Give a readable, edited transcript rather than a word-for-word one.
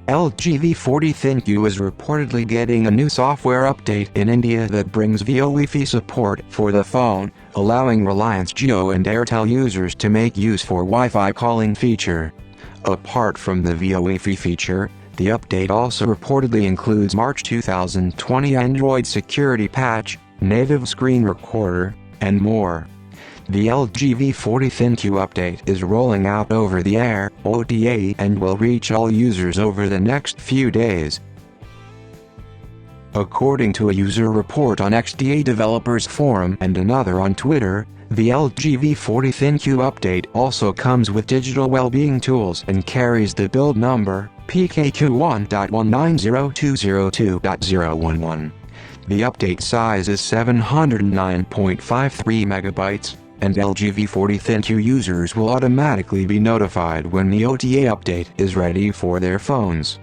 LG V40 ThinQ is reportedly getting a new software update in India that brings VoWi-Fi support for the phone, allowing Reliance Jio and Airtel users to make use for Wi-Fi calling feature. Apart from the VoWi-Fi feature, the update also reportedly includes March 2020 Android security patch, native screen recorder, and more. The LG V40 ThinQ update is rolling out over the air (OTA) and will reach all users over the next few days. According to a user report on XDA Developers Forum and another on Twitter, the LG V40 ThinQ update also comes with digital well-being tools and carries the build number PKQ1.1902022.011. The update size is 709.53 megabytes. And LG V40 ThinQ users will automatically be notified when the OTA update is ready for their phones.